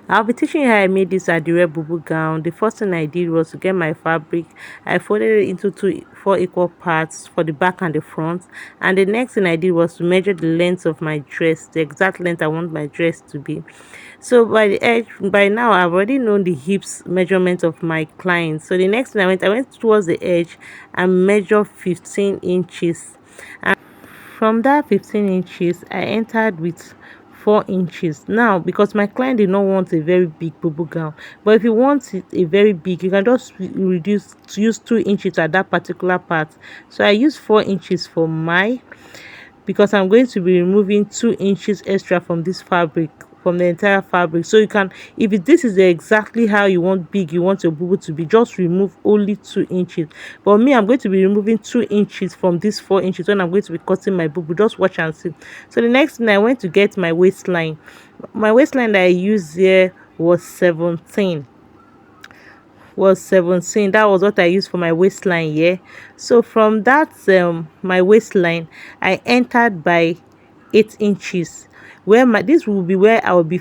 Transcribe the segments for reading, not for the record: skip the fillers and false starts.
I'll be teaching you how I made this Adire Bubu gown. The first thing I did was to get my fabric. I folded it into four equal parts for the back and the front. And the next thing I did was to measure the length of my dress, the exact length I want my dress to be. So by now I've already known the hips measurement of my client. So the next thing I went towards the edge and measured 15 inches. From that 15 inches, I entered with 4 inches. Now, because my client did not want a very big bubble gown, but if you want it a very big, you can just reduce to use 2 inches at that particular part. So I used 4 inches for my, because I'm going to be removing 2 inches extra from this fabric, from the entire fabric. So you can, if this is exactly how you want big, you want your boo to be, just remove only 2 inches. But me, I'm going to be removing 2 inches from this 4 inches when I'm going to be cutting my boo. Just watch and see. So the next thing, I went to get my waistline. My waistline that I used here was 17. That was what I used for my waistline. Yeah, so from that my waistline, I entered by 8 inches, where this will be where I will be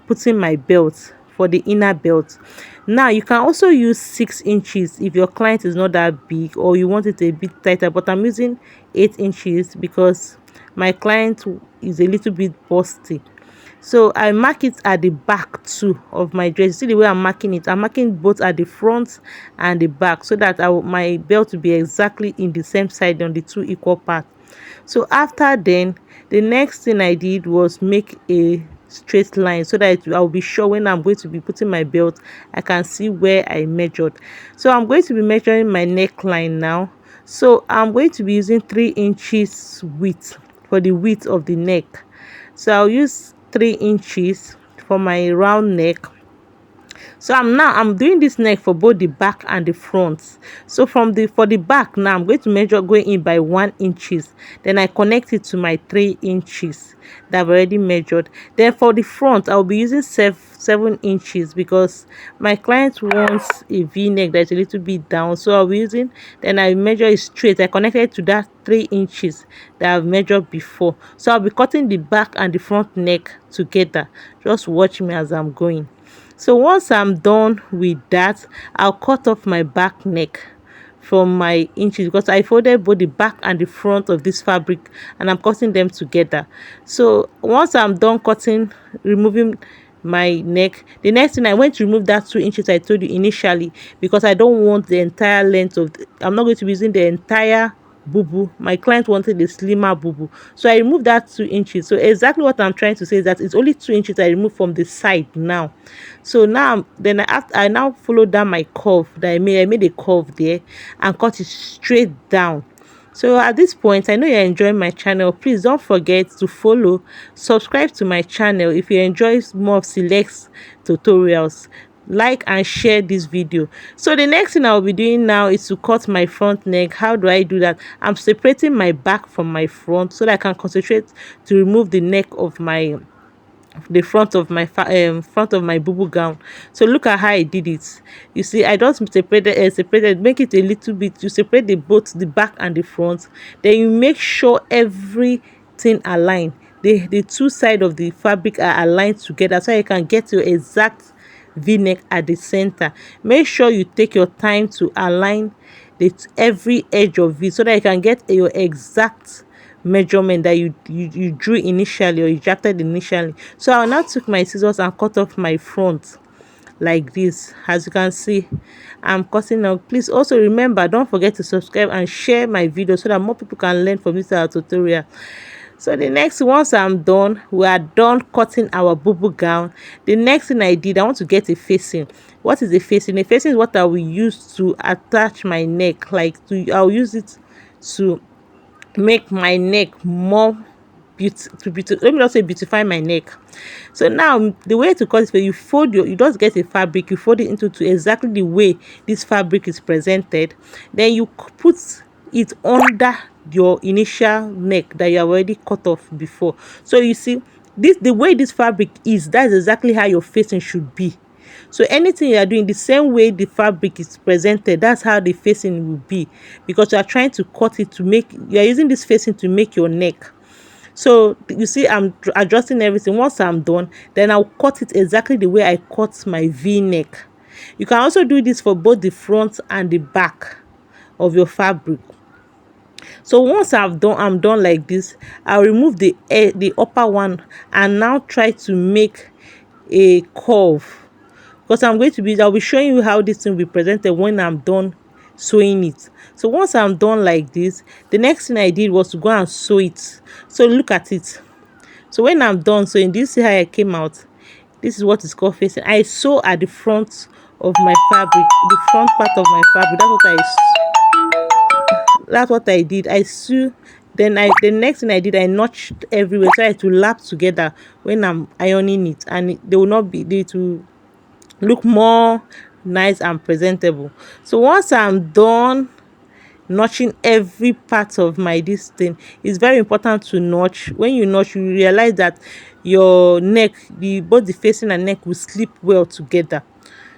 putting my belt for the inner belt. Now you can also use 6 inches if your client is not that big or you want it a bit tighter, but I'm using 8 inches because my client is a little bit busty. So I mark it at the back too of my dress. See the way I'm marking it? I'm marking both at the front and the back, so that my belt will be exactly in the same side on the two equal parts. So after then, the next thing I did was make a straight line, so that I'll be sure when I'm going to be putting my belt, I can see where I measured. So I'm going to be measuring my neckline now. So I'm going to be using 3 inches width for the width of the neck. So I'll use 3 inches for my round neck. So I'm doing this neck for both the back and the front. So for the back, now I'm going to measure going in by 1 inches, then I connect it to my 3 inches that I've already measured. Then for the front, I'll be using 7 inches because my client wants a v-neck that's a little bit down. So I'll be using, then I measure it straight. I connected to that 3 inches that I've measured before. So I'll be cutting the back and the front neck together. Just watch me as I'm going. So once I'm done with that, I'll cut off my back neck from my inches, because I folded both the back and the front of this fabric and I'm cutting them together. So once I'm done cutting, removing my neck, the next thing, I went to remove that 2 inches I told you initially, because I don't want the entire length of I'm not going to be using the entire boo. My client wanted a slimmer boo, so I removed that 2 inches. So exactly what I'm trying to say is that it's only 2 inches I removed from the side now. So now then I now follow down my curve that I made a curve there and cut it straight down. So at this point, I know you're enjoying my channel. Please don't forget to follow, subscribe to my channel if you enjoy more of Select's tutorials. Like and share this video. So the next thing I'll be doing now is to cut my front neck. How do I do that? I'm separating my back from my front so that I can concentrate to remove the neck of the front of my boo gown. So look at how I did it. You see, I just separated, make it a little bit. You separate both the back and the front, then you make sure everything align. The two sides of the fabric are aligned together, so you can get your exact v-neck at the center. Make sure you take your time to align every edge of it so that you can get your exact measurement that you drew initially, or you drafted initially. So I now took my scissors and cut off my front like this. As you can see, I'm cutting now. Please also remember, don't forget to subscribe and share my video so that more people can learn from this tutorial. So the next, once I'm done, we are done cutting our boo gown. The next thing I did, I want to get a facing. What is a facing? A facing is what I will use to attach my neck. I'll use it to make my neck more let me not say beautify my neck. So now the way to cut is, where you just get a fabric, you fold it into exactly the way this fabric is presented, then you put it under your initial neck that you have already cut off before. So you see, the way this fabric is, that's exactly how your facing should be. So anything you are doing, the same way the fabric is presented, that's how the facing will be, because you are trying to cut it to make, you are using this facing to make your neck. So you see, I'm adjusting everything. Once I'm done, then I'll cut it exactly the way I cut my v-neck. You can also do this for both the front and the back of your fabric. So once I'm done like this, I'll remove the upper one and now try to make a curve, because I'll be showing you how this thing will be presented when I'm done sewing it. So once I'm done like this, the next thing I did was to go and sew it. So look at it. So when I'm done sewing, this is how I came out. This is what is called facing. I sew at the front of my fabric, the front part of my fabric. That's what I did. I sew. Then the next thing I did, I notched everywhere so I had to lap together when I'm ironing it, and they will not be they to look more nice and presentable. So once I'm done notching every part of my this thing, it's very important to notch. When you notch, you realize that your neck, both the facing and neck will sleep well together.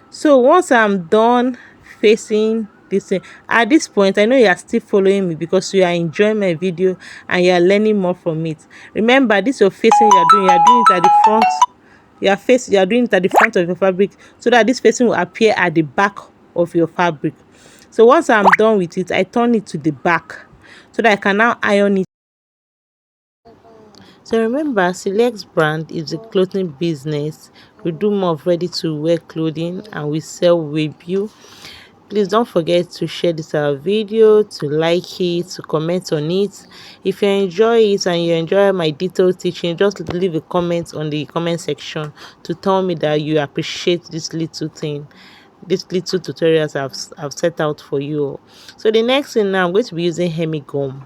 So once I'm done facing this thing, at this point I know you are still following me because you are enjoying my video and you are learning more from it. Remember, this your facing you are doing it at the front. You are doing it at the front of your fabric so that this facing will appear at the back of your fabric. So once I'm done with it, I turn it to the back so that I can now iron it. So remember, Select brand is a clothing business. We do more of ready to wear clothing and we sell review. Please don't forget to share this our video, to like it, to comment on it. If you enjoy it and you enjoy my detailed teaching, just leave a comment on the comment section to tell me that you appreciate this little thing, these little tutorials I've set out for you. So the next thing now, I'm going to be using hemi gum.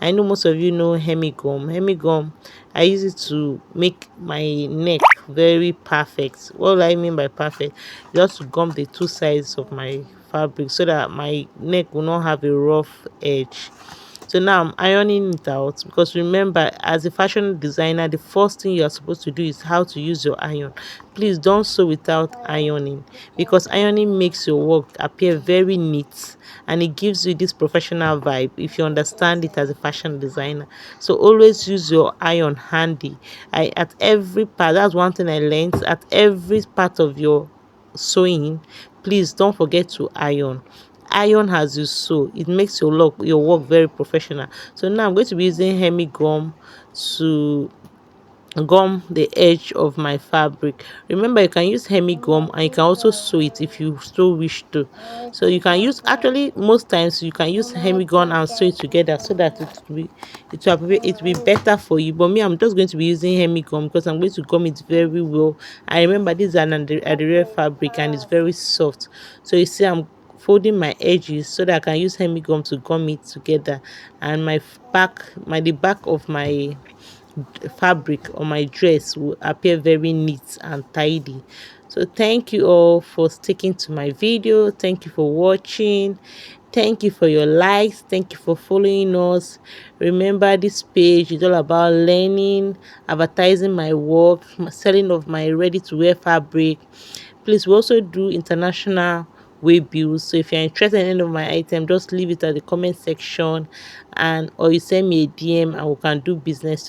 I know most of you know hemi gum. Hemi gum, I use it to make my neck very perfect. What do I mean by perfect? Just to gum the two sides of my fabric so that my neck will not have a rough edge. So now I'm ironing it out, because remember, as a fashion designer, the first thing you are supposed to do is how to use your iron. Please don't sew without ironing, because ironing makes your work appear very neat and it gives you this professional vibe if you understand it as a fashion designer. So always use your iron handy. At every part, that's one thing I learned, at every part of your sewing, please don't forget to iron as you sew. It makes your work very professional. So now I'm going to be using hemi gum to gum the edge of my fabric. Remember, you can use hemi gum and you can also sew it if you so wish to. So you can use, actually most times you can use hemi gum and sew it together so that it will be better for you. But me, I'm just going to be using hemi gum because I'm going to gum it very well. I remember this is an Adire fabric and it's very soft. So you see, I'm folding my edges so that I can use hemi gum to gum it together, and the back of my fabric on my dress will appear very neat and tidy. So thank you all for sticking to my video. Thank you for watching. Thank you for your likes. Thank you for following us. Remember, this page is all about learning, advertising my work, selling of my ready to wear fabric. Please, we also do international way bills. So if you're interested in any of my item, just leave it at the comment section, and or you send me a DM and we can do business.